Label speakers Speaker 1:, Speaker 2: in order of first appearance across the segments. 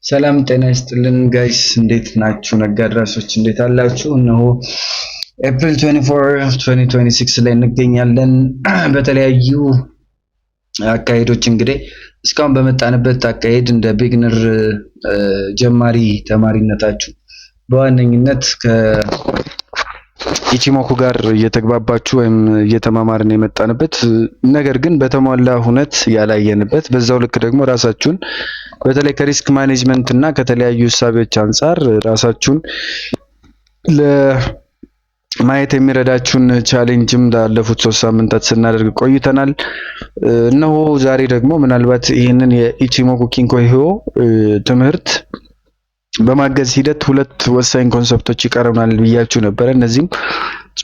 Speaker 1: ሰላም ጤና ይስጥልን ጋይስ፣ እንዴት ናችሁ? ነጋድራሶች እንዴት አላችሁ? እነሆ ኤፕሪል 24 2026 ላይ እንገኛለን። በተለያዩ አካሄዶች እንግዲህ እስካሁን በመጣንበት አካሄድ እንደ ቢግነር ጀማሪ ተማሪነታችሁ በዋነኝነት ከኢቺሞኩ ጋር እየተግባባችሁ ወይም እየተማማርን የመጣንበት ነገር ግን በተሟላ ሁነት ያላየንበት በዛው ልክ ደግሞ ራሳችሁን በተለይ ከሪስክ ማኔጅመንት እና ከተለያዩ እሳቤዎች አንጻር ራሳችሁን ለማየት የሚረዳችሁን ቻሌንጅም ላለፉት 3 ሳምንታት ስናደርግ ቆይተናል። እነሆ ዛሬ ደግሞ ምናልባት ይህንን የኢቺሞኩ ኪንኮሂዮ ትምህርት በማገዝ ሂደት 2 ወሳኝ ኮንሰፕቶች ይቀርቡናል ብያችሁ ነበር። እነዚህም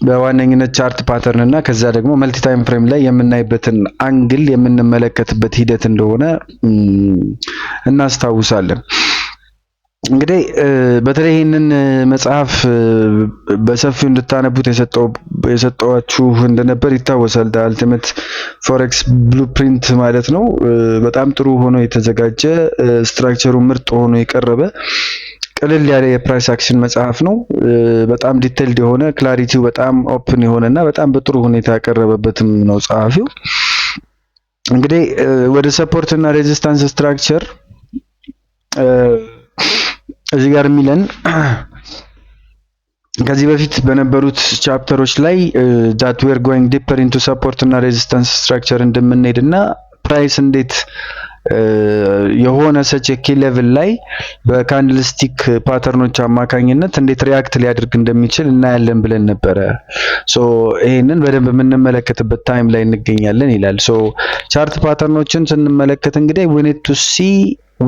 Speaker 1: በዋነኝነት ቻርት ፓተርን እና ከዛ ደግሞ መልቲ ታይም ፍሬም ላይ የምናይበትን አንግል የምንመለከትበት ሂደት እንደሆነ እናስታውሳለን። እንግዲህ በተለይ ይህንን መጽሐፍ በሰፊው እንድታነቡት የሰጠዋችሁ እንደነበር ይታወሳል። አልቲሜት ፎሬክስ ብሉፕሪንት ማለት ነው። በጣም ጥሩ ሆኖ የተዘጋጀ ስትራክቸሩ ምርጥ ሆኖ የቀረበ ቀለል ያለ የፕራይስ አክሽን መጽሐፍ ነው። በጣም ዲቴይልድ የሆነ ክላሪቲው በጣም ኦፕን የሆነና በጣም በጥሩ ሁኔታ ያቀረበበትም ነው ጸሐፊው። እንግዲህ ወደ ሰፖርት እና ሬዚስታንስ ስትራክቸር እዚህ ጋር የሚለን ከዚህ በፊት በነበሩት ቻፕተሮች ላይ that we are going deeper into support እና ሬዚስታንስ ስትራክቸር እንደምንሄድና ፕራይስ እንዴት የሆነ ሰች ኪ ሌቭል ላይ በካንድልስቲክ ፓተርኖች አማካኝነት እንዴት ሪያክት ሊያደርግ እንደሚችል እናያለን ብለን ነበረ። ይሄንን በደንብ የምንመለከትበት ታይም ላይ እንገኛለን ይላል። ቻርት ፓተርኖችን ስንመለከት እንግዲህ we need to see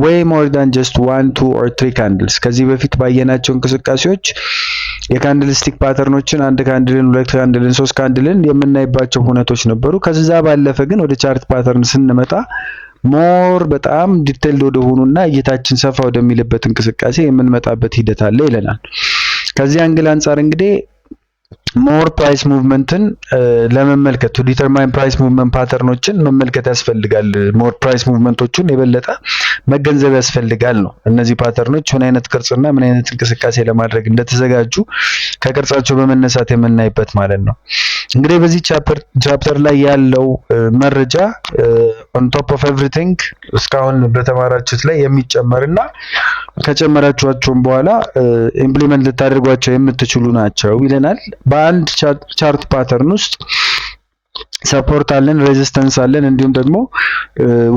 Speaker 1: way more than just 1, 2 or 3 candles። ከዚህ በፊት ባየናቸው እንቅስቃሴዎች የካንድልስቲክ ፓተርኖችን 1 ካንድልን፣ 2 ካንድልን፣ 3 ካንድልን የምናይባቸው ሁነቶች ነበሩ። ከዛ ባለፈ ግን ወደ ቻርት ፓተርን ስንመጣ ሞር በጣም ዲቴይልድ ወደ ሆኑና እይታችን ሰፋ ወደሚልበት እንቅስቃሴ የምንመጣበት ሂደት አለ ይለናል። ከዚህ አንግል አንጻር እንግዲህ ሞር ፕራይስ ሙቭመንትን ለመመልከት ቱ ዲተርማይን ፕራይስ ሙቭመንት ፓተርኖችን መመልከት ያስፈልጋል። ሞር ፕራይስ ሙቭመንቶችን የበለጠ መገንዘብ ያስፈልጋል ነው። እነዚህ ፓተርኖች ምን አይነት ቅርጽና ምን አይነት እንቅስቃሴ ለማድረግ እንደተዘጋጁ ከቅርጻቸው በመነሳት የምናይበት ማለት ነው። እንግዲህ በዚህ ቻፕተር ላይ ያለው መረጃ on top of everything እስካሁን በተማራችሁት ላይ የሚጨመርና ከጨመራችኋቸውም በኋላ ኢምፕሊመንት ልታደርጓቸው የምትችሉ ናቸው ይለናል። በአንድ ቻርት ፓተርን ውስጥ ሰፖርት አለን፣ ሬዚስተንስ አለን፣ እንዲሁም ደግሞ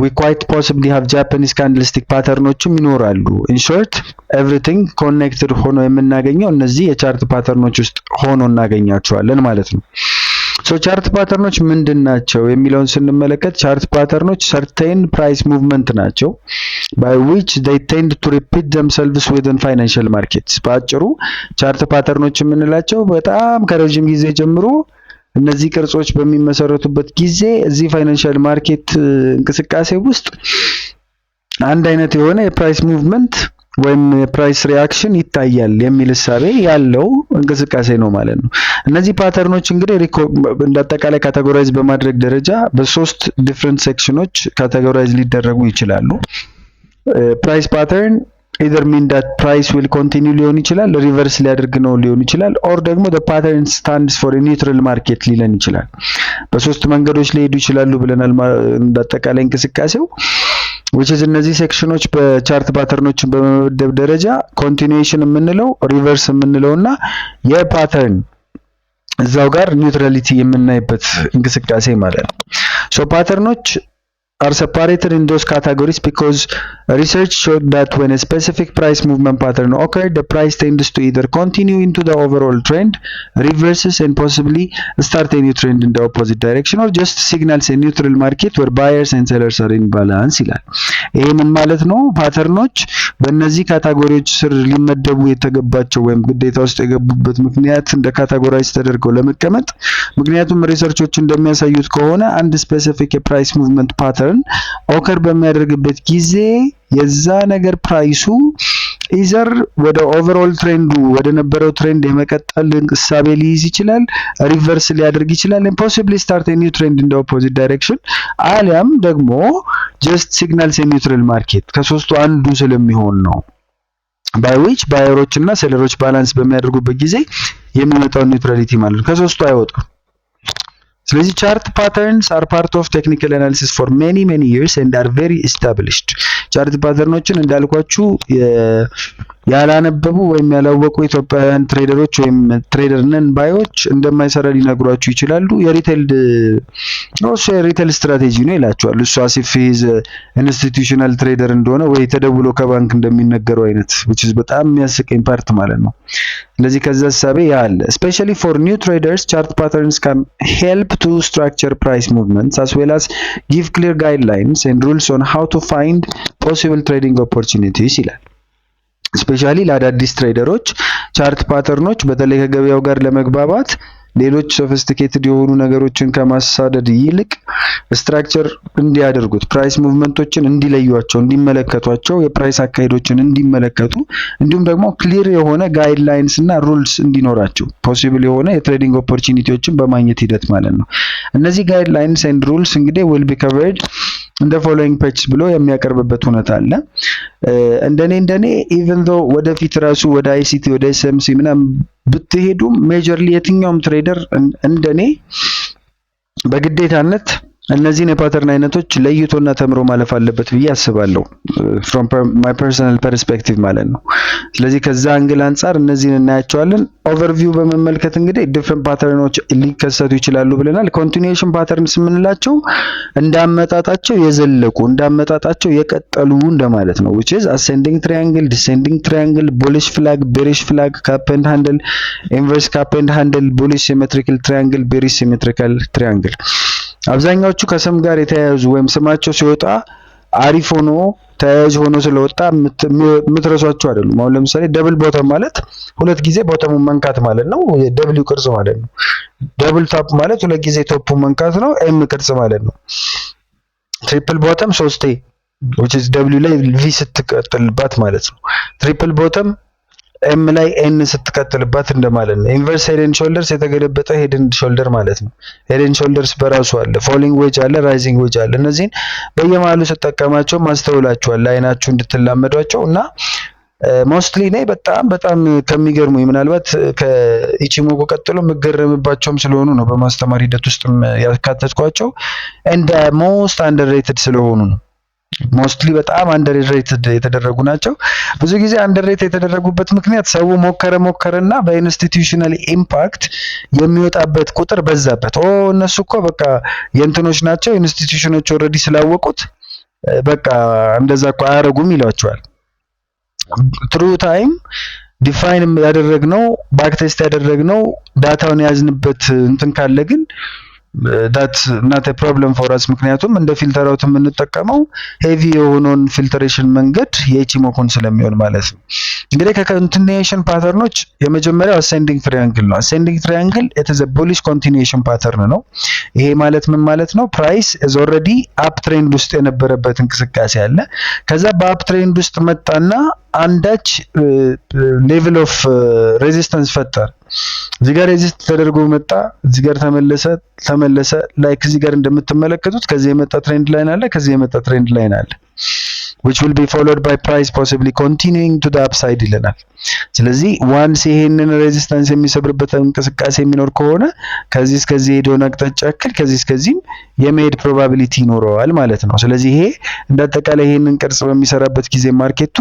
Speaker 1: we quite possibly have Japanese candlestick ፓተርኖችም ይኖራሉ። in short everything connected ሆኖ የምናገኘው እነዚህ የቻርት ፓተርኖች ውስጥ ሆኖ እናገኛቸዋለን ማለት ነው። ቻርት ፓተርኖች ምንድን ናቸው የሚለውን ስንመለከት ቻርት ፓተርኖች certain price movement ናቸው by which they tend to repeat themselves within financial markets። በአጭሩ ቻርት ፓተርኖች የምንላቸው በጣም ከረጅም ጊዜ ጀምሮ እነዚህ ቅርጾች በሚመሰረቱበት ጊዜ እዚህ ፋይናንሻል ማርኬት እንቅስቃሴ ውስጥ አንድ አይነት የሆነ የፕራይስ ሙቭመንት ወይም የፕራይስ ሪአክሽን ይታያል የሚል እሳቤ ያለው እንቅስቃሴ ነው ማለት ነው። እነዚህ ፓተርኖች እንግዲህ እንደአጠቃላይ ካቴጎራይዝ በማድረግ ደረጃ በ3 ዲፈረንት ሴክሽኖች ካቴጎራይዝ ሊደረጉ ይችላሉ። ፕራይስ ፓተርን either mean that price will continue ሊሆን ይችላል፣ ሪቨርስ ሊያደርግ ነው ሊሆን ይችላል፣ ኦር ደግሞ the pattern stands for a neutral market ሊለን ይችላል። በ3 መንገዶች ሊሄዱ ይችላሉ ብለናል እንደአጠቃላይ እንቅስቃሴው which is እነዚህ ሴክሽኖች በቻርት ፓተርኖችን በመመደብ ደረጃ ኮንቲኒዩዌሽን የምንለው፣ ሪቨርስ የምንለውና የፓተርን እዛው ጋር ኒውትራሊቲ የምናይበት እንቅስቃሴ ማለት ነው። ፓተርኖች are separated in those categories because research showed that when a specific price movement pattern occurred, the price tends to either continue into the overall trend, reverses and possibly start a new trend in the opposite direction, or just signals a neutral market where buyers and sellers are in balance ይላል። ይሄ ምን ማለት ነው? ፓተርኖች በእነዚህ ካቴጎሪዎች ስር ሊመደቡ የተገባቸው ወይም ግዴታ ውስጥ የገቡበት ምክንያት እንደ ካቴጎራይዝ ተደርገው ለመቀመጥ ምክንያቱም ሪሰርቾች እንደሚያሳዩት ከሆነ አንድ ስፔሲፊክ የፕራይስ ሙቭመንት ፓተርን ኦከር በሚያደርግበት ጊዜ የዛ ነገር ፕራይሱ ኢዘር ወደ ኦቨርኦል ትሬንዱ ወደ ነበረው ትሬንድ የመቀጠል እንቅሳቤ ሊይዝ ይችላል፣ ሪቨርስ ሊያደርግ ይችላል፣ and possibly start a new trend in the opposite direction አሊያም ደግሞ just signals a neutral market ከሶስቱ አንዱ ስለሚሆን ነው። by which ባየሮች እና ሴለሮች ባላንስ በሚያደርጉበት ጊዜ የሚመጣው ኒውትራሊቲ ማለት ነው። ከሶስቱ አይወጡም። ስለዚህ ቻርት ፓተርንስ are part of technical analysis for many years and are very established። ቻርት ፓተርኖችን እንዳልኳችሁ ያላነበቡ ወይም ያላወቁ ኢትዮጵያውያን ትሬደሮች ወይም ትሬደር ነን ባዮች እንደማይሰራ ሊነግሯችሁ ይችላሉ። የሪቴል ስትራቴጂ ነው ይላችኋል። እሱ አሲፍ ሂዝ ኢንስቲትዩሽናል ትሬደር እንደሆነ ወይ ተደውሎ ከባንክ እንደሚነገረው አይነት which is በጣም የሚያስቀኝ ፓርት ማለት ነው። ስለዚህ ከዛ ሐሳቤ ያለ especially for new traders chart patterns can help to structure price movements as well as give clear guidelines and rules on how to find possible trading opportunities ይላል። ስፔሻሊ ለአዳዲስ ትሬደሮች ቻርት ፓተርኖች በተለይ ከገበያው ጋር ለመግባባት ሌሎች ሶፊስቲኬትድ የሆኑ ነገሮችን ከማሳደድ ይልቅ ስትራክቸር እንዲያደርጉት ፕራይስ ሙቭመንቶችን እንዲለዩዋቸው፣ እንዲመለከቷቸው፣ የፕራይስ አካሄዶችን እንዲመለከቱ እንዲሁም ደግሞ ክሊር የሆነ ጋይድላይንስ እና ሩልስ እንዲኖራቸው ፖሲብል የሆነ የትሬዲንግ ኦፖርቹኒቲዎችን በማግኘት ሂደት ማለት ነው። እነዚህ ጋይድላይንስ ኤንድ ሩልስ እንግዲህ will be covered in the following pages ብሎ የሚያቀርብበት ሁኔታ አለ። እንደኔ ኢቭን ዶ ወደፊት ራሱ ወደ አይሲቲ ወደ ኤስኤምሲ ምናምን ብትሄዱም ሜጀርሊ የትኛውም ትሬደር እንደኔ በግዴታነት እነዚህን የፓተርን አይነቶች ለይቶና ተምሮ ማለፍ አለበት ብዬ አስባለሁ። from my personal perspective ማለት ነው። ስለዚህ ከዛ አንግል አንፃር እነዚህን እናያቸዋለን። ኦቨርቪው በመመልከት እንግዲህ ዲፍረንት ፓተርኖች ሊከሰቱ ይችላሉ ብለናል። ኮንቲኒዩዌሽን ፓተርንስ የምንላቸው እንዳመጣጣቸው የዘለቁ እንዳመጣጣቸው የቀጠሉ እንደማለት ነው። which is ascending triangle, descending triangle, bullish flag, bearish flag, cup and handle, inverse cup and handle, bullish symmetrical triangle, bearish symmetrical triangle አብዛኛዎቹ ከስም ጋር የተያያዙ ወይም ስማቸው ሲወጣ አሪፍ ሆኖ ተያያዥ ሆኖ ስለወጣ የምትረሷቸው አይደሉም። አሁን ለምሳሌ ደብል ቦተም ማለት ሁለት ጊዜ ቦተሙን መንካት ማለት ነው፣ የደብሊው ቅርጽ ማለት ነው። ደብል ቶፕ ማለት ሁለት ጊዜ ቶፑን መንካት ነው፣ ኤም ቅርጽ ማለት ነው። ትሪፕል ቦተም ሶስቴ which is ደብሊው ላይ ቪ ስትቀጥልባት ማለት ነው። ትሪፕል ቦተም ኤም ላይ ኤን ስትቀጥልባት እንደማለት ነው። ኢንቨርስ ሄድ ኤንድ ሾልደርስ የተገለበጠ ሄድ ኤንድ ሾልደር ማለት ነው። ሄድ ኤንድ ሾልደርስ በራሱ አለ፣ ፎሊንግ ዌጅ አለ፣ ራይዚንግ ዌጅ አለ። እነዚህን በየመሃሉ ስትጠቀማቸው ማስተውላችኋል ለአይናችሁ እንድትላመዷቸው እና ሞስትሊ እኔ በጣም ከሚገርሙኝ ምናልባት ከኢቺሞኮ ቀጥሎ የምገረምባቸውም ስለሆኑ ነው በማስተማር ሂደት ውስጥም ያካተትኳቸው and most underrated ስለሆኑ ነው። ሞስትሊ በጣም አንደርሬትድ የተደረጉ ናቸው። ብዙ ጊዜ አንደርሬት የተደረጉበት ምክንያት ሰው ሞከረና በኢንስቲትዩሽናል ኢምፓክት የሚወጣበት ቁጥር በዛበት። እነሱ እኮ በቃ የእንትኖች ናቸው ኢንስቲትዩሽኖች ኦልሬዲ ስላወቁት በቃ እንደዛ እኮ አያረጉም ይሏቸዋል። ትሩ ታይም ዲፋይን ያደረግነው ባክቴስት ያደረግነው ዳታውን ያዝንበት እንትን ካለ ግን that's not a problem for us ምክንያቱም እንደ ፊልተር አውት የምንጠቀመው ሄቪ የሆነውን ፊልትሬሽን መንገድ የኢቺሞኮን ስለሚሆን ማለት ነው። እንግዲህ ከኮንቲኒዩዌሽን ፓተርኖች የመጀመሪያው ascending triangle ነው። ascending triangle it is a bullish continuation pattern ነው። ይሄ ማለት ምን ማለት ነው? ፕራይስ is already up trend ውስጥ የነበረበት እንቅስቃሴ አለ። ከዛ በአፕ ትሬንድ ውስጥ መጣና አንዳች ሌቭል ኦፍ ሬዚስታንስ ፈጠረ። እዚህ ጋር ሬዚስት ተደርጎ መጣ፣ እዚህ ጋር ተመለሰ። ላይክ እዚህ ጋር እንደምትመለከቱት ከዚህ የመጣ ትሬንድ ላይን አለ፣ ከዚህ የመጣ ትሬንድ ላይን አለ which will be followed by price possibly continuing to the upside ይለናል። ስለዚህ ዋንስ ይሄንን ሬዚስታንስ የሚሰብርበት እንቅስቃሴ የሚኖር ከሆነ ከዚህ እስከዚህ ሄዶን አቅጣጫ ያክል ከዚህ እስከዚህም የመሄድ ፕሮባቢሊቲ ይኖረዋል ማለት ነው። ስለዚህ ይሄ እንደአጠቃላይ ይሄንን ቅርጽ በሚሰራበት ጊዜ ማርኬቱ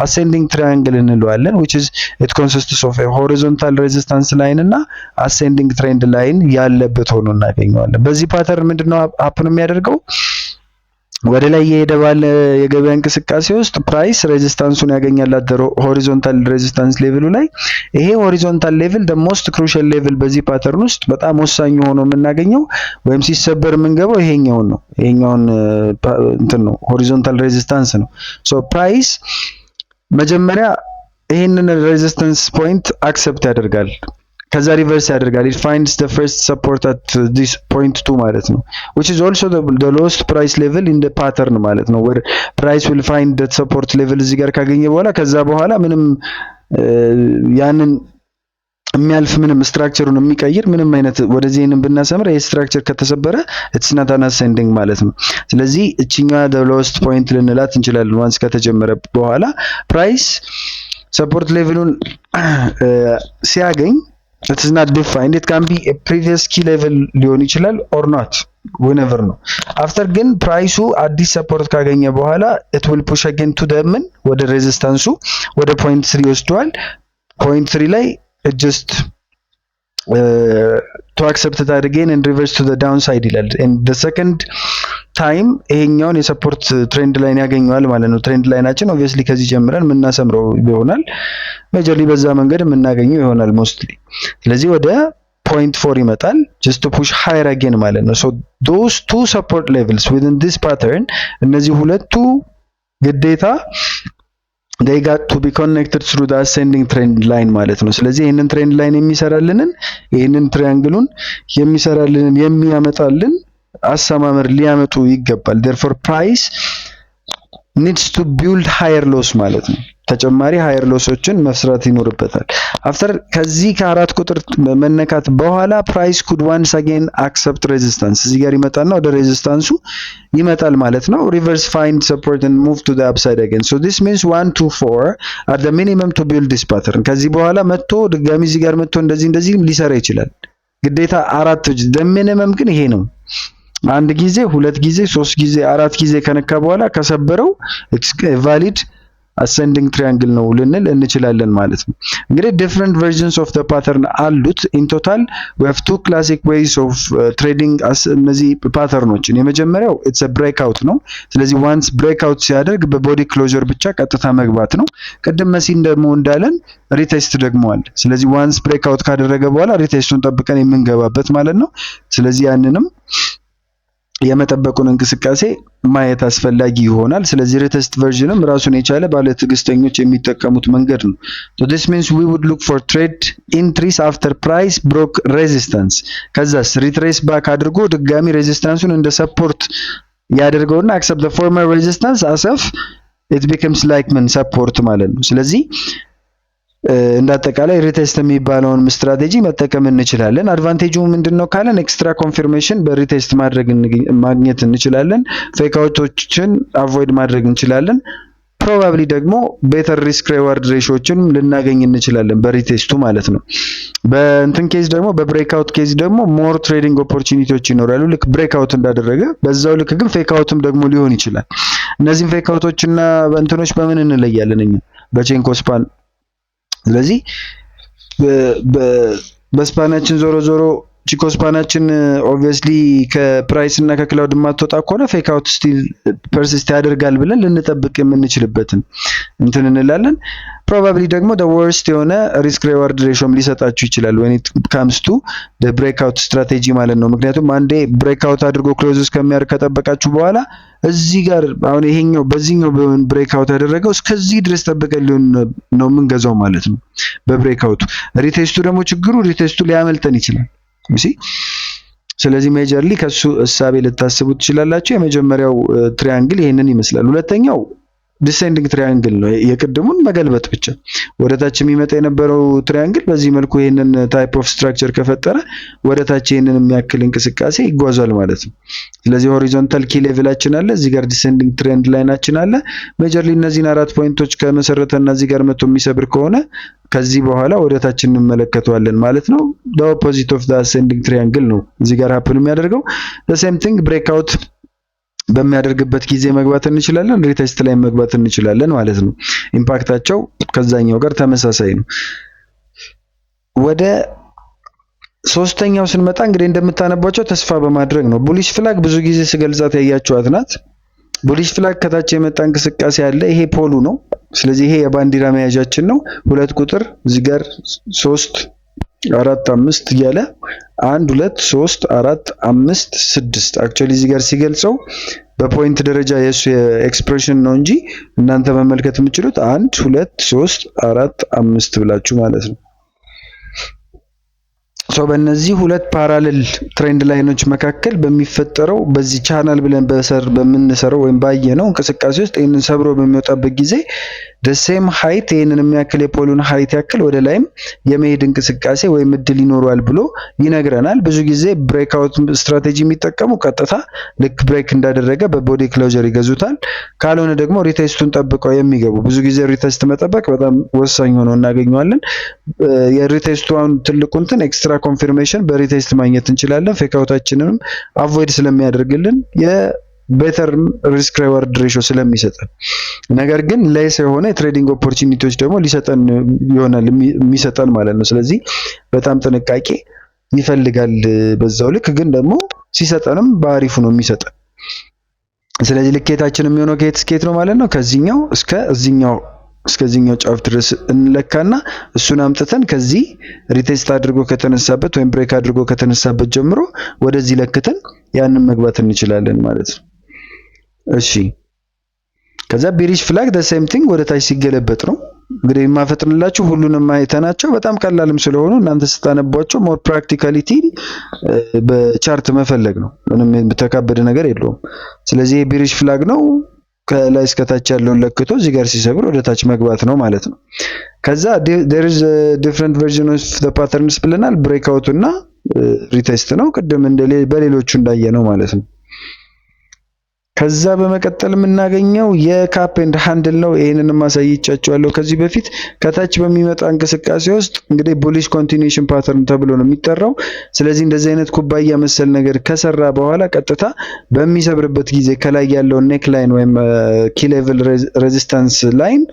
Speaker 1: ascending triangle እንለዋለን which is it consists of a horizontal resistance line እና ascending trend line ያለበት ሆኖ እናገኘዋለን። በዚህ ፓተርን ምንድነው ሀፕን የሚያደርገው? ወደ ላይ የሄደ ባለ የገበያ እንቅስቃሴ ውስጥ ፕራይስ ሬዚስታንሱን ያገኛል አደረ ሆሪዞንታል ሬዚስታንስ ሌቭሉ ላይ። ይሄ ሆሪዞንታል ሌቭል the most crucial level በዚህ ፓተርን ውስጥ በጣም ወሳኝ ሆኖ የምናገኘው ወይም ሲሰበር የምንገባው ይሄኛውን ነው። ይሄኛውን እንትን ነው ሆሪዞንታል ሬዚስታንስ ነው። ሶ ፕራይስ መጀመሪያ ይሄንን ሬዚስታንስ ፖይንት አክሰፕት ያደርጋል። ከዛ ሪቨርስ ያደርጋል። it finds the first support at this point 2 ማለት ነው, which is also the lowest price level in the pattern ማለት ነው, where price will find that support level እዚህ ጋር ካገኘ በኋላ ከዛ በኋላ ምንም ያንን የሚያልፍ ምንም ስትራክቸሩን የሚቀይር ምንም አይነት ወደዚህ እንን ብናሰምር ይሄ ስትራክቸር ከተሰበረ it's not an ascending ማለት ነው። ስለዚህ እቺኛዋ the lowest point ልንላት እንችላለን ዋንስ ከተጀመረ በኋላ ፕራይስ ሰፖርት ሌቭሉን ሲያገኝ it is not defined, it can be a previous key level ሊሆን ይችላል or not, whenever ነው። after ግን ፕራይሱ አዲስ ሰፖርት ካገኘ በኋላ it will push again to the ምን ወደ ሬዚስታንሱ ወደ point 3 ይወስደዋል። point 3 ላይ it just to accept that again and reverse to the downside ይላል and the second time ይሄኛውን የሰፖርት ትሬንድ ላይን ያገኘዋል ማለት ነው። ትሬንድ ላይናችን obviously ከዚህ ጀምረን የምናሰምረው ይሆናል ሜጀርሊ በዛ መንገድ የምናገኘው ይሆናል ሞስትሊ። ስለዚህ ወደ point 4 ይመጣል just to push higher again ማለት ነው። so those two support levels within this pattern እነዚህ ሁለቱ ግዴታ they got to be connected through the ascending trend line ማለት ነው። ስለዚህ ይሄንን ትሬንድ ላይን የሚሰራልንን ይሄንን ትራያንግሉን የሚሰራልንን የሚያመጣልን አሰማመር ሊያመጡ ይገባል። therefore price needs to build higher lows ማለት ነው። ተጨማሪ ሃየር ሎሶችን መስራት ይኖርበታል። አፍተር ከዚህ ከአራት ቁጥር መነካት በኋላ ፕራይስ could once again accept resistance እዚህ ጋር ይመጣና ወደ ሬዚስታንሱ ይመጣል ማለት ነው። reverse find support and move to the upside again. so this means 1 2 4 are the minimum to build this pattern. ከዚህ በኋላ መጥቶ ድጋሚ እዚህ ጋር መጥቶ እንደዚህ ሊሰራ ይችላል። ግዴታ አራት the minimum ግን ይሄ ነው። አንድ ጊዜ ሁለት ጊዜ ሶስት ጊዜ አራት ጊዜ ከነካ በኋላ ከሰበረው it's valid ascending triangle ነው ልንል እንችላለን ማለት ነው። እንግዲህ different versions of the pattern አሉት። in total we have two classic ways of trading እነዚህ ፓተርኖችን የመጀመሪያው it's a breakout ነው። ስለዚህ once breakout ሲያደርግ በቦዲ ክሎዘር ብቻ ቀጥታ መግባት ነው። ቅድም መሲን ደግሞ እንዳለን ሪቴስት ደግሞ አለ። ስለዚህ once breakout ካደረገ በኋላ ሪቴስቱን ጠብቀን የምንገባበት ማለት ነው። ስለዚህ ያንንም የመጠበቁን እንቅስቃሴ ማየት አስፈላጊ ይሆናል። ስለዚህ ሪቴስት ቨርዥንም ራሱን የቻለ ባለ ትዕግስተኞች የሚጠቀሙት መንገድ ነው። so this means we would look for trade entries after price broke resistance ከዛስ ሪትሬስ ባክ አድርጎ ድጋሚ ሬዚስታንሱን እንደ ሰፖርት ያደርገውና accept the former resistance as if it becomes like man support ማለት ነው። ስለዚህ እንዳጠቃላይ ሪቴስት የሚባለውን ስትራቴጂ መጠቀም እንችላለን። አድቫንቴጁ ምንድነው ካለን ኤክስትራ ኮንፊርሜሽን በሪቴስት ማግኘት እንችላለን። ፌክ አውቶችን አቮይድ ማድረግ እንችላለን። ፕሮባብሊ ደግሞ ቤተር ሪስክ ሪዋርድ ሬሾችን ልናገኝ እንችላለን በሪቴስቱ ማለት ነው። በእንትን ኬዝ ደግሞ በብሬክአውት ኬዝ ደግሞ ሞር ትሬዲንግ ኦፖርቹኒቲዎች ይኖራሉ። ልክ ብሬክአውት እንዳደረገ በዛው ልክ ግን ፌክ አውትም ደግሞ ሊሆን ይችላል። እነዚህን ፌክ አውቶችና እንትኖች በምን እንለያለን እኛ? በቼንኮ ስፓን። ስለዚህ በስፓናችን ዞሮ ቺኮ ስፓናችን ኦብቪየስሊ ከፕራይስ እና ከክላውድ ማትወጣ ከሆነ ፌክ አውት ስቲል ፐርሲስት ያደርጋል ብለን ልንጠብቅ የምንችልበትን እንትን እንላለን። ፕሮባብሊ ደግሞ the worst የሆነ ሪስክ ሪዋርድ ሬሾም ሊሰጣችሁ ይችላል when it comes to the breakout strategy ማለት ነው። ምክንያቱም አንዴ ብሬክአውት አድርጎ ክሎዝ እስከሚያደርግ ከጠበቃችሁ በኋላ እዚህ ጋር አሁን ይሄኛው በዚህኛው ብሬክአውት ያደረገው እስከዚህ ድረስ ጠብቀን ነው የምንገዛው ማለት ነው በብሬክአውቱ። ሪቴስቱ ደግሞ ችግሩ ሪቴስቱ ሊያመልጠን ይችላል እሺ። ስለዚህ ሜጀርሊ ከሱ እሳቤ ልታስቡ ትችላላችሁ። የመጀመሪያው ትሪያንግል ይሄንን ይመስላል። ሁለተኛው ዲሴንዲንግ ትሪያንግል ነው። የቅድሙን መገልበጥ ብቻ ወደታች የሚመጣ የነበረው ትሪያንግል በዚህ መልኩ ይሄንን ታይፕ ኦፍ ስትራክቸር ከፈጠረ ወደታች ይሄንን የሚያክል እንቅስቃሴ ይጓዛል ማለት ነው። ስለዚህ ሆሪዞንታል ኪ ሌቭላችን አለ፣ እዚህ ጋር ዲሴንዲንግ ትሬንድ ላይናችን አለ። ሜጀርሊ እነዚህን አራት ፖይንቶች ከመሰረተና እዚህ ጋር መጥቶ የሚሰብር ከሆነ ከዚህ በኋላ ወደታች እንመለከተዋለን ማለት ነው። the opposite of the ascending triangle ነው እዚህ ጋር ሀፕን የሚያደርገው። the same thing breakout በሚያደርግበት ጊዜ መግባት እንችላለን፣ ሪቴስት ላይ መግባት እንችላለን ማለት ነው። ኢምፓክታቸው ከዛኛው ጋር ተመሳሳይ ነው። ወደ ሶስተኛው ስንመጣ እንግዲህ እንደምታነቧቸው ተስፋ በማድረግ ነው። ቡሊሽ ፍላግ ብዙ ጊዜ ስገልጻት ያያችኋት ናት። ቡሊሽ ፍላግ ከታች የመጣ እንቅስቃሴ አለ። ይሄ ፖሉ ነው። ስለዚህ ይሄ የባንዲራ መያዣችን ነው። ሁለት ቁጥር እዚህ ጋር 3 4 5 እያለ 1 2 3 4 5 6 አክቹአሊ እዚህ ጋር ሲገልጸው በፖይንት ደረጃ የሱ ኤክስፕሬሽን ነው እንጂ እናንተ መመልከት የምትችሉት 1 2 3 4 5 ብላችሁ ማለት ነው። በእነዚህ ሁለት ፓራሌል ትሬንድ ላይኖች መካከል በሚፈጠረው በዚህ ቻናል ብለን በምንሰራው ወይም ባየነው እንቅስቃሴ ውስጥ ይህንን ሰብሮ በሚወጣበት ጊዜ ደሴም ሃይት ይህንን የሚያክል የፖሉን ሃይት ያክል ወደ ላይም የመሄድ እንቅስቃሴ ወይም እድል ይኖረዋል ብሎ ይነግረናል። ብዙ ጊዜ ብሬክ አውት ስትራቴጂ የሚጠቀሙ ቀጥታ ልክ ብሬክ እንዳደረገ በቦዲ ክሎዘር ይገዙታል። ካልሆነ ደግሞ ሪቴስቱን ጠብቀው የሚገቡ ብዙ ጊዜ ሪቴስት መጠበቅ በጣም ወሳኝ ሆኖ እናገኘዋለን። የሪቴስቱ አሁን ትልቁ እንትን ኤክስትራ ኮንፊርሜሽን በሪቴስት ማግኘት እንችላለን። ፌክ አውታችንንም አቮይድ ስለሚያደርግልን የቤተር ሪስክ ሪዋርድ ሬሾ ስለሚሰጠን፣ ነገር ግን ሌስ የሆነ የትሬዲንግ ኦፖርቹኒቲዎች ደግሞ ሊሰጠን ይሆናል የሚሰጠን ማለት ነው። ስለዚህ በጣም ጥንቃቄ ይፈልጋል። በዛው ልክ ግን ደግሞ ሲሰጠንም በአሪፉ ነው የሚሰጠን። ስለዚህ ልኬታችን የሚሆነው ከየት እስከየት ነው ማለት ነው? ከዚህኛው እስከዚህኛው ጫፍ ድረስ እንለካና እሱን አምጥተን ከዚህ ሪቴስት አድርጎ ከተነሳበት ወይም ብሬክ አድርጎ ከተነሳበት ጀምሮ ወደዚህ ለክተን ያንን መግባት እንችላለን ማለት ነው። እሺ ከዛ ቤሪሽ ፍላግ the same thing ወደ ታች ሲገለበጥ ነው። እንግዲህ የማፈጥንላችሁ ሁሉንም አይተናቸው በጣም ቀላልም ስለሆኑ እናንተ ስታነቧቸው ሞር ፕራክቲካሊቲ በቻርት መፈለግ ነው። ምንም የተካበደ ነገር የለውም። ስለዚህ ቤሪሽ ፍላግ ነው። ከላይ እስከ ታች ያለውን ለክቶ እዚህ ጋር ሲሰብር ወደ ታች መግባት ነው ማለት ነው። ከዛ there is a different version of the patterns ብለናል። ብሬክ አውት እና ሪቴስት ነው ቅድም በሌሎቹ እንዳየነው ማለት ነው። ከዛ በመቀጠል የምናገኘው የካፕ ኤንድ ሃንድል ነው። ይሄንንም ማሳይቻችኋለሁ ከዚህ በፊት። ከታች በሚመጣ እንቅስቃሴ ውስጥ እንግዲህ ቡሊሽ ኮንቲኒዩሽን ፓተርን ተብሎ ነው የሚጠራው። ስለዚህ እንደዚህ አይነት ኩባያ መሰል ነገር ከሰራ በኋላ ቀጥታ በሚሰብርበት ጊዜ ከላይ ያለውን ኔክ ላይን ወይም ኪ ሌቭል ሬዚስታንስ ላይን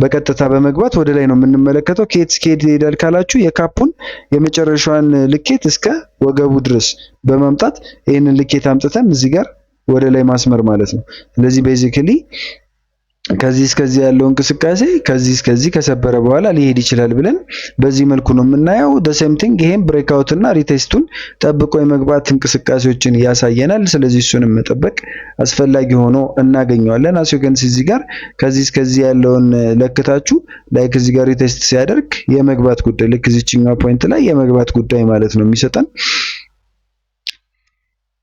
Speaker 1: በቀጥታ በመግባት ወደ ላይ ነው የምንመለከተው። ከየት እስከየት ይሄዳል ካላችሁ የካፑን የመጨረሻዋን ልኬት እስከ ወገቡ ድረስ በማምጣት ይሄንን ልኬት አምጥተን እዚህ ጋር ወደ ላይ ማስመር ማለት ነው። ስለዚህ ቤዚክሊ ከዚህ እስከዚህ ያለው እንቅስቃሴ ከዚህ እስከዚህ ከሰበረ በኋላ ሊሄድ ይችላል ብለን በዚህ መልኩ ነው የምናየው። the same thing ይሄም ብሬክ አውት እና ሪቴስቱን ጠብቆ የመግባት እንቅስቃሴዎችን ያሳየናል። ስለዚህ እሱንም መጠበቅ አስፈላጊ ሆኖ እናገኘዋለን። አስዩከንስ እዚህ ጋር ከዚህ እስከዚህ ያለውን ለክታችሁ ላይክ እዚህ ጋር ሪቴስት ሲያደርግ የመግባት ጉዳይ ልክ እዚህኛው ፖይንት ላይ የመግባት ጉዳይ ማለት ነው የሚሰጠን።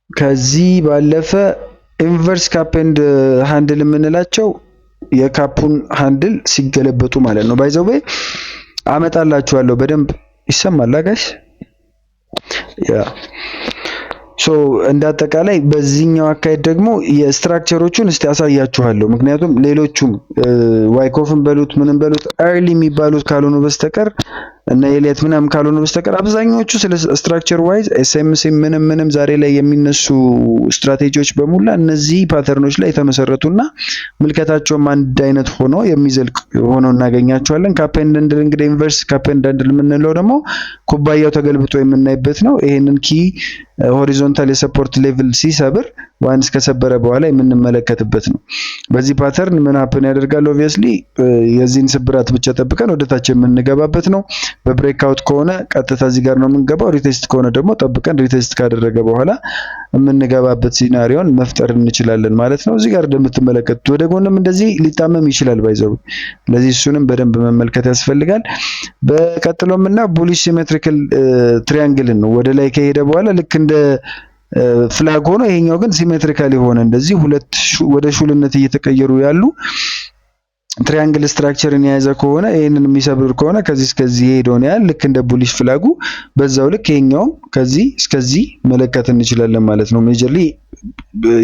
Speaker 1: ከዚህ ባለፈ ኢንቨርስ ካፕ ኤንድ ሃንድል የምንላቸው የካፑን ሃንድል ሲገለበጡ ማለት ነው። ባይዘው አመጣላችኋለሁ በደንብ ይሰማል ጋይስ። ያ እንዳጠቃላይ በዚህኛው አካሄድ ደግሞ የስትራክቸሮቹን እስቲ አሳያችኋለሁ። ምክንያቱም ሌሎቹም ዋይኮፍን በሉት ምንም በሉት ኤርሊ የሚባሉት ካልሆኑ በስተቀር እና ኤሊየት ምናምን ካልሆኑ በስተቀር አብዛኞቹ ስለ ስትራክቸር ዋይዝ ኤስኤምሲ ምንም ዛሬ ላይ የሚነሱ ስትራቴጂዎች በሙላ እነዚህ ፓተርኖች ላይ የተመሰረቱና ምልከታቸውም አንድ አይነት ሆኖ የሚዘልቅ ሆኖ እናገኛቸዋለን። ካፕ ኤንድ ሃንድል እንግዲህ ኢንቨርስ ካፕ ኤንድ ሃንድል የምንለው ደግሞ ኩባያው ተገልብጦ የምናይበት ነው። ይሄንን ኪ ሆሪዞንታል የሰፖርት ሌቭል ሲሰብር ዋንስ ከሰበረ በኋላ የምንመለከትበት ነው። በዚህ ፓተርን ምን ሀፕን ያደርጋል? ኦብቪየስሊ የዚህን ስብራት ብቻ ጠብቀን ወደ ታች የምንገባበት ነው። በብሬክ አውት ከሆነ ቀጥታ እዚህ ጋር ነው የምንገባው። ሪቴስት ከሆነ ደግሞ ጠብቀን ሪቴስት ካደረገ በኋላ የምንገባበት ሲናሪዮን መፍጠር እንችላለን ማለት ነው። እዚህ ጋር እንደምትመለከቱት ወደ ጎንም እንደዚህ ሊጣመም ይችላል ባይዘው። ስለዚህ እሱንም በደንብ መመልከት ያስፈልጋል። በቀጥሎ የምናየው ቡሊሽ ሲሜትሪካል ትሪያንግልን ነው። ወደ ላይ ከሄደ በኋላ ልክ እንደ ፍላግ ሆኖ ይሄኛው ግን ሲሜትሪካል የሆነ እንደዚህ ሁለት ወደ ሹልነት እየተቀየሩ ያሉ ትሪያንግል ስትራክቸርን የያዘ ከሆነ ይሄንን የሚሰብር ከሆነ ከዚህ እስከዚህ ሄዶን ያህል ልክ እንደ ቡሊሽ ፍላጉ በዛው ልክ ይሄኛው ከዚህ እስከዚህ መለከት እንችላለን ማለት ነው። ሜጀርሊ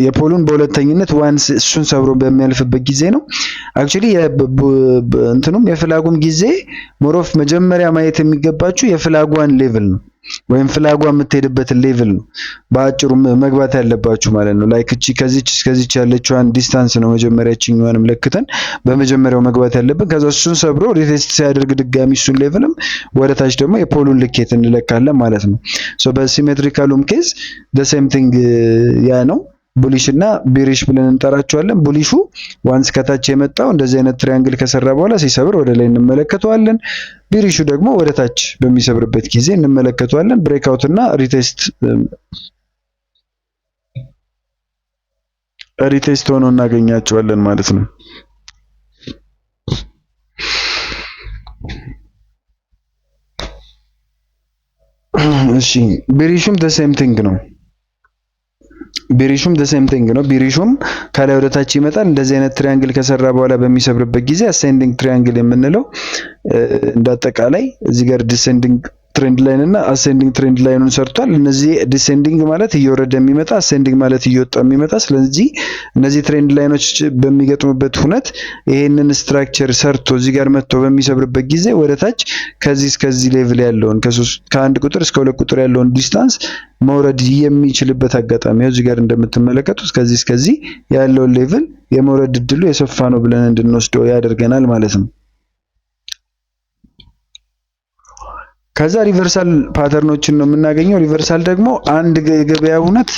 Speaker 1: የፖሉን በሁለተኝነት ዋንስ እሱን ሰብሮ በሚያልፍበት ጊዜ ነው። አክቹሊ እንትኑም የፍላጉም ጊዜ ሞሮፍ መጀመሪያ ማየት የሚገባችሁ የፍላጓን ሌቭል ነው ወይም ፍላጓ የምትሄድበት ሌቭል ነው በአጭሩ መግባት ያለባችሁ ማለት ነው። ላይክ እቺ ከዚች እስከዚች ያለችዋን ዲስታንስ ነው መጀመሪያ እቺኛዋንም ለክተን በመጀመሪያው መግባት ያለብን። ከዛ እሱን ሰብሮ ሪቴስት ሲያደርግ ድጋሚ እሱን ሌቭልም ወደ ታች ደግሞ የፖሉን ልኬት እንለካለን ማለት ነው። ሶ በሲሜትሪካሉም ኬዝ the same thing ያ ነው። ቡሊሽ እና ቤሪሽ ብለን እንጠራቸዋለን። ቡሊሹ ዋንስ ከታች የመጣው እንደዚህ አይነት ትሪያንግል ከሰራ በኋላ ሲሰብር ወደ ላይ እንመለከተዋለን። ቤሪሹ ደግሞ ወደ ታች በሚሰብርበት ጊዜ እንመለከተዋለን። ብሬክ አውት እና ሪቴስት ሆኖ እናገኛቸዋለን ማለት ነው። እሺ ቤሪሹም the same thing ነው። ቤሪሹም ከላይ ወደ ታች ይመጣል። እንደዚህ አይነት ትሪያንግል ከሰራ በኋላ በሚሰብርበት ጊዜ አሴንዲንግ ትሪያንግል የምንለው እንዳጠቃላይ እዚህ ጋር ዲሴንዲንግ ትሬንድ ላይን እና አሴንዲንግ ትሬንድ ላይኑን ሰርቷል። እነዚህ ዲሴንዲንግ ማለት እየወረደ የሚመጣ፣ አሴንዲንግ ማለት እየወጣ የሚመጣ። ስለዚህ እነዚህ ትሬንድ ላይኖች በሚገጥሙበት ሁነት ይሄንን ስትራክቸር ሰርቶ እዚህ ጋር መጥቶ በሚሰብርበት ጊዜ ወደ ታች ከዚህ እስከዚህ ሌቭል ያለውን ከአንድ ቁጥር እስከ 2 ቁጥር ያለውን ዲስታንስ መውረድ የሚችልበት አጋጣሚ እዚህ ጋር እንደምትመለከቱት ከዚህ እስከዚህ ያለውን ሌቭል የመውረድ እድሉ የሰፋ ነው ብለን እንድንወስደው ያደርገናል ማለት ነው። ከዛ ሪቨርሳል ፓተርኖችን ነው የምናገኘው። ሪቨርሳል ደግሞ አንድ የገበያ ሁነት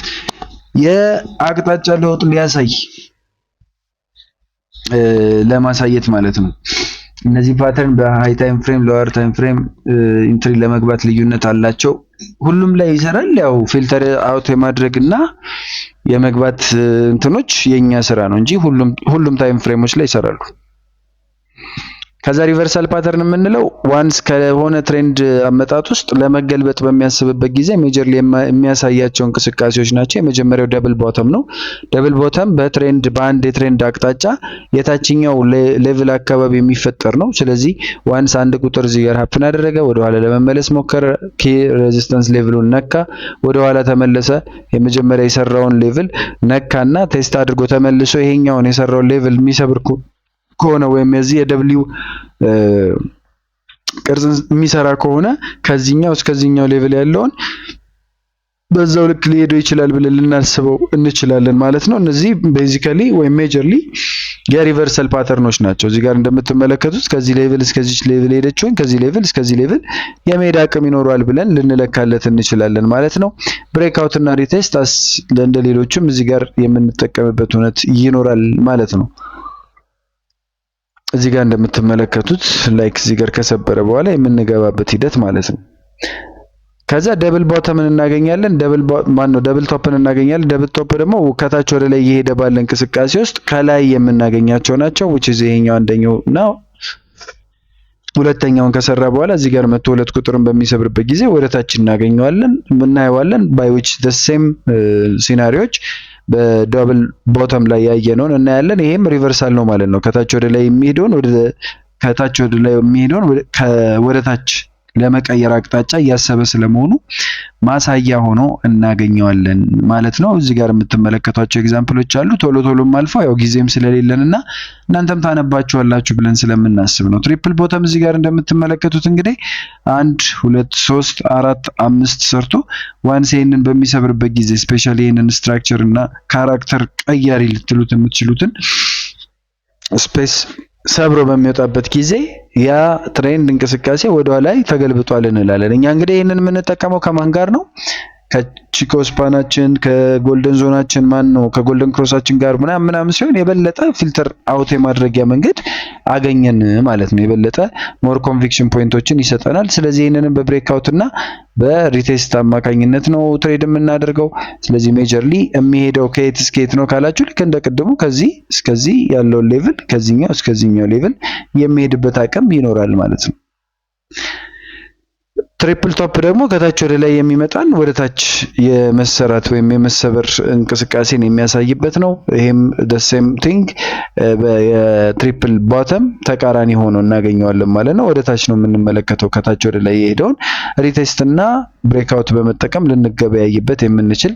Speaker 1: የአቅጣጫ ለውጥ ሊያሳይ ለማሳየት ማለት ነው። እነዚህ ፓተርን በሃይ ታይም ፍሬም፣ ሎወር ታይም ፍሬም ኢንትሪ ለመግባት ልዩነት አላቸው። ሁሉም ላይ ይሰራል። ያው ፊልተር አውት የማድረግና የመግባት እንትኖች የኛ ስራ ነው እንጂ ሁሉም ታይም ፍሬሞች ላይ ይሰራሉ። ከዛ ሪቨርሳል ፓተርን የምንለው ዋንስ ከሆነ ትሬንድ አመጣጥ ውስጥ ለመገልበጥ በሚያስብበት ጊዜ ሜጀርሊ የሚያሳያቸው እንቅስቃሴዎች ናቸው። የመጀመሪያው ደብል ቦተም ነው። ደብል ቦተም በአንድ የትሬንድ አቅጣጫ የታችኛው ሌቭል አካባቢ የሚፈጠር ነው። ስለዚህ ዋንስ አንድ ቁጥር እዚህ ጋር ሀፕን አደረገ፣ ወደ ኋላ ለመመለስ ሞከረ፣ ኪ ሬዚስታንስ ሌቭሉን ነካ፣ ወደ ኋላ ተመለሰ፣ የመጀመሪያ የሰራውን ሌቭል ነካና ቴስት አድርጎ ተመልሶ ይሄኛውን የሰራውን ሌቭል የሚሰብር ከሆነ ወይም የዚህ የደብሊው ቅርጽ የሚሰራ ከሆነ ከዚህኛው እስከዚህኛው ሌቭል ያለውን በዛው ልክ ሊሄዱ ይችላል ብለን ልናስበው እንችላለን ማለት ነው። እነዚህ ቤዚካሊ ወይም ሜጀርሊ የሪቨርሳል ፓተርኖች ናቸው። እዚህ ጋር እንደምትመለከቱት ከዚህ ሌቭል እስከዚህ ሌቭል ሄደችውን ከዚህ ሌቭል እስከዚህ ሌቭል የመሄድ አቅም ይኖረዋል ብለን ልንለካለት እንችላለን ማለት ነው። ብሬክአውት እና ሪቴስት እንደ ሌሎችም እዚህ ጋር የምንጠቀምበት ሁነት ይኖራል ማለት ነው። እዚህ ጋር እንደምትመለከቱት ላይክ እዚህ ጋር ከሰበረ በኋላ የምንገባበት ሂደት ማለት ነው። ከዛ ደብል ቦተምን እናገኛለን። ደብል ቶፕን እናገኛለን። ደብል ቶፕ ደግሞ ከታች ወደ ላይ እየሄደ ባለ እንቅስቃሴ ውስጥ ከላይ የምናገኛቸው ናቸው። which is ይሄኛው አንደኛው ነው። ሁለተኛውን ከሰራ በኋላ እዚህ ጋር መጥቶ 2 ቁጥርን በሚሰብርበት ጊዜ ወደ ታች እናየዋለን by which the same ሲናሪዮች በደብል ቦተም ላይ ያየነውን እናያለን። ይሄም ሪቨርሳል ነው ማለት ነው። ከታች ወደ ላይ የሚሄደውን ወደ ታች ለመቀየር አቅጣጫ እያሰበ ስለመሆኑ ማሳያ ሆኖ እናገኘዋለን ማለት ነው። እዚህ ጋር የምትመለከቷቸው ኤግዛምፕሎች አሉ። ቶሎም አልፈው ያው ጊዜም ስለሌለንና እናንተም ታነባችኋላችሁ ብለን ስለምናስብ ነው። ትሪፕል ቦተም እዚህ ጋር እንደምትመለከቱት እንግዲህ 1 2 3 4 5 ሰርቶ ዋንስ ይሄንን በሚሰብርበት ጊዜ ስፔሻሊ ይሄንን ስትራክቸር እና ካራክተር ቀያሪ ልትሉት የምትችሉትን ስፔስ ሰብሮ በሚወጣበት ጊዜ ያ ትሬንድ እንቅስቃሴ ወደ ላይ ተገልብጧል እንላለን። እኛ እንግዲህ ይሄንን የምንጠቀመው ከማን ጋር ነው? ከቺኮ ስፓናችን ከጎልደን ዞናችን ከጎልደን ክሮሳችን ጋር ምናምን ሲሆን የበለጠ ፊልተር አውት የማድረጊያ መንገድ አገኘን ማለት ነው። የበለጠ ሞር ኮንቪክሽን ፖይንቶችን ይሰጠናል። ስለዚህ ይሄንንም በብሬክአውት እና በሪቴስት አማካኝነት ነው ትሬድ የምናደርገው። ስለዚህ ሜጀርሊ የሚሄደው ከየት እስከ የት ነው ካላችሁ ልክ እንደቀድሞ ከዚህ እስከዚህ ያለው ሌቭል ከዚህኛው እስከዚህኛው ሌቭል የሚሄድበት አቅም ይኖራል ማለት ነው። ትሪፕል ቶፕ ደግሞ ከታች ወደ ላይ የሚመጣን ወደ ታች የመሰራት ወይም የመሰበር እንቅስቃሴን የሚያሳይበት ነው። ይሄም the same thing የትሪፕል ቦተም ተቃራኒ ሆኖ እናገኘዋለን ማለት ነው። ወደ ታች ነው የምንመለከተው ከታች ወደ ላይ የሄደውን ሪቴስት እና ብሬክአውት በመጠቀም ልንገበያይበት የምንችል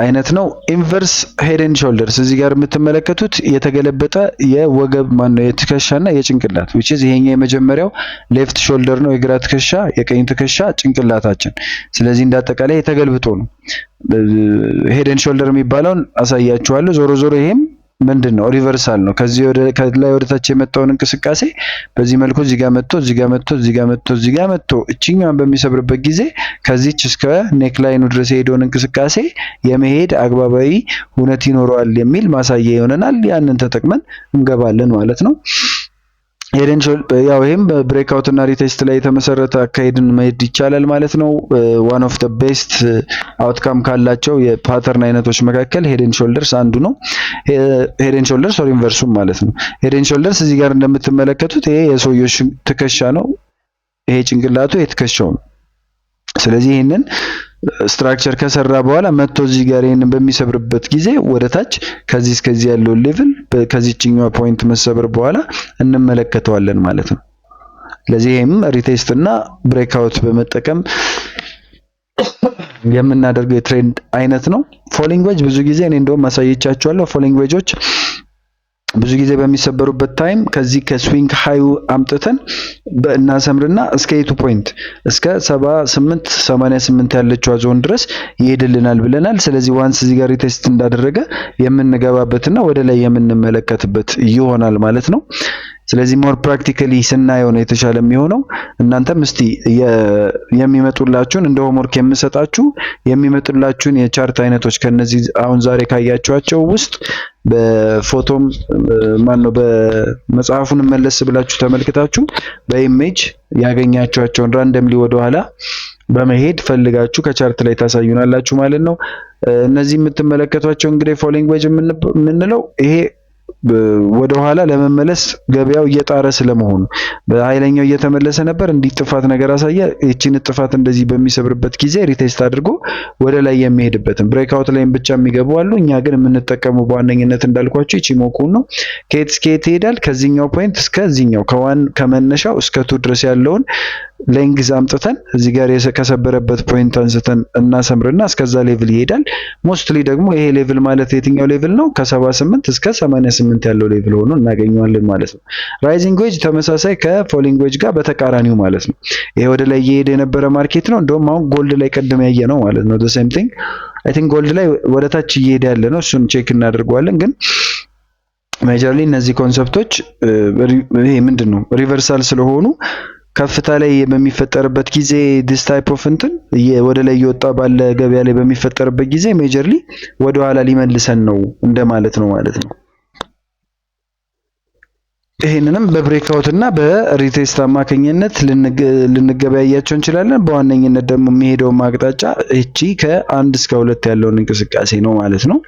Speaker 1: አይነት ነው። ኢንቨርስ ሄድ ኤንድ ሾልደርስ እዚህ ጋር የምትመለከቱት የተገለበጠ የወገብ የትከሻና የጭንቅላት which is ይሄኛው የመጀመሪያው ሌፍት ሾልደር ነው፣ የግራ ትከሻ፣ የቀኝ ትከሻ ጭንቅላታችን። ስለዚህ እንዳጠቃላይ የተገልብጦ ነው። ሄድ ኤንድ ሾልደር የሚባለውን አሳያችኋለሁ። ዞሮ ይሄም ምንድነው? ሪቨርሳል ነው። ከላይ ወደ ታች የመጣውን እንቅስቃሴ በዚህ መልኩ እዚህ ጋር መጥቶ እቺኛውን በሚሰብርበት ጊዜ ከዚች እስከ ኔክ ላይኑ ድረስ የሄደውን እንቅስቃሴ የመሄድ አግባባዊ ሁነት ይኖረዋል የሚል ማሳያ ይሆነናል። ያንን ተጠቅመን እንገባለን ማለት ነው። ይሄም ብሬክአውት እና ሪቴስት ላይ የተመሰረተ አካሄድን መሄድ ይቻላል ማለት ነው። ዋን ኦፍ ዘ ቤስት አውትካም ካላቸው የፓተርን አይነቶች መካከል ሄድ ኤንድ ሾልደርስ አንዱ ነው። ሄድ ኤንድ ሾልደርስ ኦር ኢንቨርሱም ማለት ነው። ሄድ ኤንድ ሾልደርስ እዚህ ጋር እንደምትመለከቱት ይሄ የሰውየው ትከሻ ነው። ይሄ ጭንቅላቱ የትከሻው ነው። ስለዚህ ይሄንን ስትራክቸር ከሰራ በኋላ መጥቶ እዚህ ጋር ይሄንን በሚሰብርበት ጊዜ ወደ ታች ከዚህ እስከዚህ ያለው ሌቭል ከዚህኛው ፖይንት መሰበር በኋላ እንመለከተዋለን ማለት ነው። ለዚህም ሪቴስት እና ብሬክአውት በመጠቀም የምናደርገው የትሬንድ አይነት ነው። ፎሊንግ ዌጅ ብዙ ጊዜ እኔ እንደውም ማሳየቻችኋለሁ። ፎሊንግ ዌጆች ብዙ ጊዜ በሚሰበሩበት ታይም ከዚህ ከስዊንግ ሃዩ አምጥተን እናሰምርና እስከ የቱ ፖይንት እስከ 78 88 ያለችው ዞን ድረስ ይሄድልናል ብለናል። ስለዚህ ዋንስ እዚህ ጋር ሪቴስት እንዳደረገ የምንገባበትና ወደ ላይ የምንመለከትበት ይሆናል ማለት ነው። ስለዚህ ሞር ፕራክቲካሊ ስናየው ነው የተሻለ የሚሆነው። እናንተም እስቲ የሚመጡላችሁን እንደ ሆምወርክ የምሰጣችሁ የሚመጡላችሁን የቻርት አይነቶች ከነዚህ አሁን ዛሬ ካያችኋቸው ውስጥ በፎቶም በመጽሐፉን መለስ ብላችሁ ተመልክታችሁ በኢሜጅ ያገኛችኋቸውን ራንደምሊ ወደ ኋላ በመሄድ ፈልጋችሁ ከቻርት ላይ ታሳዩናላችሁ ማለት ነው። እነዚህ የምትመለከቷቸው እንግዲህ ፎሊንግ ዌጅ የምንለው ይሄ ወደ ኋላ ለመመለስ ገበያው እየጣረ ስለመሆኑ በኃይለኛው እየተመለሰ ነበር። እንዲጥፋት ነገር አሳየ። እቺን ጥፋት እንደዚህ በሚሰብርበት ጊዜ ሪቴስት አድርጎ ወደ ላይ የሚሄድበትን ብሬክአውት ላይም ብቻ የሚገቡ አሉ። እኛ ግን የምንጠቀመው በዋነኝነት እንዳልኳችሁ እቺ ሞኩን ነው። ከየት እስከ የት ይሄዳል? ከዚህኛው ፖይንት እስከዚህኛው ከመነሻው እስከ ቱ ድረስ ያለውን ሌንግዝ አምጥተን እዚህ ጋር ከሰበረበት ፖይንት አንስተን እናሰምርና እስከዛ ሌቭል ይሄዳል። ሞስትሊ ደግሞ ይሄ ሌቭል ማለት የትኛው ሌቭል ነው? ከ78 እስከ 88 ያለው ሌቭል ሆኖ እናገኘዋለን ማለት ነው። ራይዚንግ ዌጅ ተመሳሳይ ከፎሊንግ ዌጅ ጋር በተቃራኒው ማለት ነው። ይሄ ወደ ላይ እየሄደ የነበረ ማርኬት ነው። እንደውም አሁን ጎልድ ላይ ቀድም ያየ ነው ማለት ነው። the same thing I think ጎልድ ላይ ወደ ታች እየሄደ ያለ ነው። እሱን ቼክ እናደርገዋለን። ግን ሜጀርሊ እነዚህ ኮንሰፕቶች ይሄ ምንድነው ሪቨርሳል ስለሆኑ ከፍታ ላይ በሚፈጠርበት ጊዜ this type of እንትን ወደ ላይ እየወጣ ባለ ገበያ ላይ በሚፈጠርበት ጊዜ ሜጀርሊ ወደ ኋላ ሊመልሰን ነው እንደማለት ነው ማለት ነው። ይሄንንም በብሬክአውት እና በሪቴስት አማካኝነት ልንገበያያቸው እንችላለን። በዋነኝነት ደግሞ የሚሄደው ማቅጣጫ እቺ ከ1 እስከ 2 ያለውን እንቅስቃሴ ነው ማለት ነው።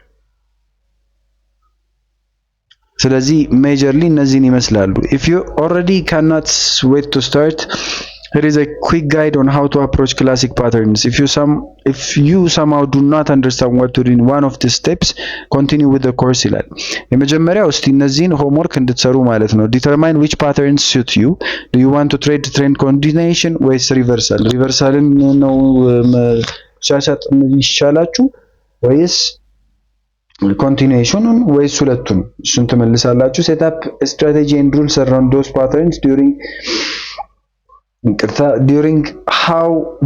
Speaker 1: ስለዚህ ሜጀርሊ እነዚህን ይመስላሉ። if you already cannot wait to start, here is a quick guide on how to approach classic patterns. if you somehow do not understand what to do in one of these steps, continue with the course ይላል። የመጀመሪያው እስቲ እነዚህን ሆምወርክ እንድትሰሩ ማለት ነው። determine which patterns suit you. do you want to trade trend continuation ወይስ ሪቨርሳልን ነው ሻሻጥ ይሻላችሁ ወይስ continuation ወይስ ሁለቱን? እሱን ትመልሳላችሁ። set up strategy and rules around those patterns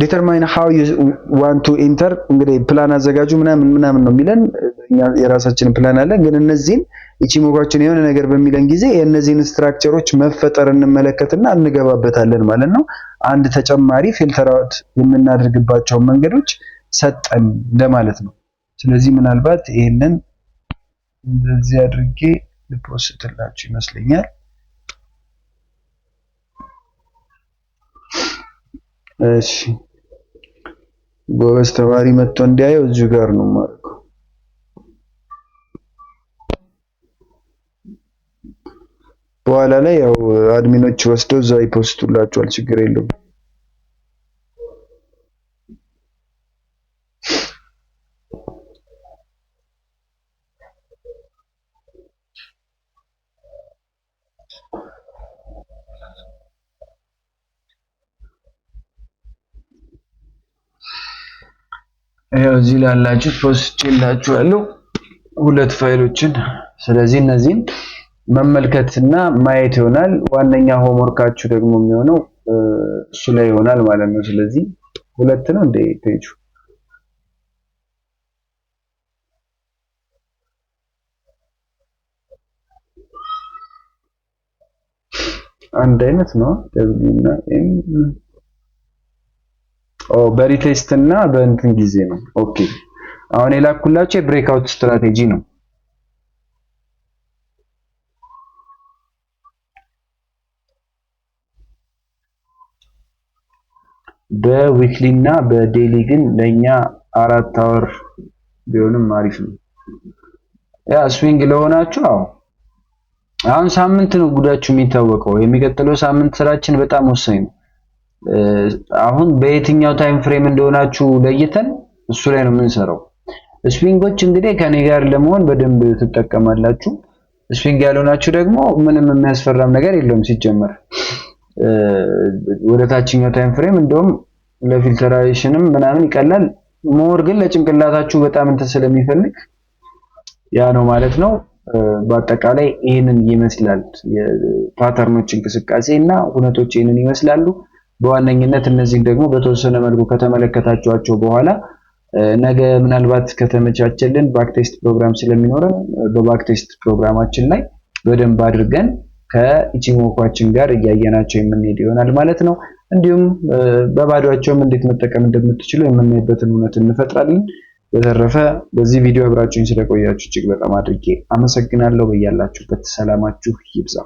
Speaker 1: determine how you want to enter። እንግዲህ ፕላን አዘጋጁ ምናምን ነው የሚለን። የራሳችን ፕላን አለ። ግን እነዚህን ኢቺሞጋችን የሆነ ነገር በሚለን ጊዜ የእነዚህን ስትራክቸሮች መፈጠር እንመለከትና እንገባበታለን ማለት ነው። አንድ ተጨማሪ ፊልተር አውት የምናደርግባቸው መንገዶች ሰጠን እንደማለት ነው። ስለዚህ ምናልባት ይሄንን እንደዚህ አድርጌ ልፖስትላችሁ ይመስለኛል። እሺ ጎበዝ ተማሪ መጥቶ እንዲያየው እዚሁ ጋር ነው ማለት ነው። በኋላ ላይ ያው አድሚኖች ወስደው እዛ ይፖስቱላችኋል። ችግር የለውም። ያው እዚህ ላላችሁ ፖስት ይላችኋለሁ ሁለት ፋይሎችን። ስለዚህ እነዚህን መመልከትና ማየት ይሆናል። ዋነኛ ሆምወርካችሁ ደግሞ የሚሆነው እሱ ላይ ይሆናል ማለት ነው። ስለዚህ ሁለት ነው እንደ ፔጁ አንድ አይነት ነው። ደብሊው እና ኤም በሪቴስት እና በእንትን ጊዜ ነው። ኦኬ አሁን የላኩላችሁ የብሬክአውት ስትራቴጂ ነው። በዊክሊ እና በዴሊ ግን ለኛ 4 አወር ቢሆንም አሪፍ ነው። ያ ስዊንግ ለሆናችሁ አሁን ሳምንት ነው ጉዳችሁ የሚታወቀው። የሚቀጥለው ሳምንት ስራችን በጣም ወሳኝ ነው። አሁን በየትኛው ታይም ፍሬም እንደሆናችሁ ለይተን እሱ ላይ ነው የምንሰራው። ስዊንጎች እንግዲህ ከኔ ጋር ለመሆን በደንብ ትጠቀማላችሁ። ስዊንግ ያልሆናችሁ ደግሞ ምንም የሚያስፈራም ነገር የለውም ሲጀመር። ወደ ታችኛው ታይም ፍሬም እንደውም ለፊልተራሽንም ምናምን ይቀላል። ሞር ግን ለጭንቅላታችሁ በጣም እንትን ስለሚፈልግ ያ ነው ማለት ነው። በአጠቃላይ ይህንን ይመስላል የፓተርኖች እንቅስቃሴ እና ሁነቶች ይህንን ይመስላሉ። በዋነኝነት እነዚህን ደግሞ በተወሰነ መልኩ ከተመለከታችኋቸው በኋላ ነገ ምናልባት ከተመቻቸልን ባክቴስት ፕሮግራም ስለሚኖረን በባክቴስት ፕሮግራማችን ላይ በደንብ አድርገን ከኢቺሞኳችን ጋር እያየናቸው የምንሄድ ይሆናል ማለት ነው። እንዲሁም በባዶአቸውም እንዴት መጠቀም እንደምትችሉ የምናይበትን እውነት እንፈጥራለን። በተረፈ በዚህ ቪዲዮ አብራችሁኝ ስለቆያችሁ እጅግ በጣም አድርጌ አመሰግናለሁ። በያላችሁበት ሰላማችሁ ይብዛ።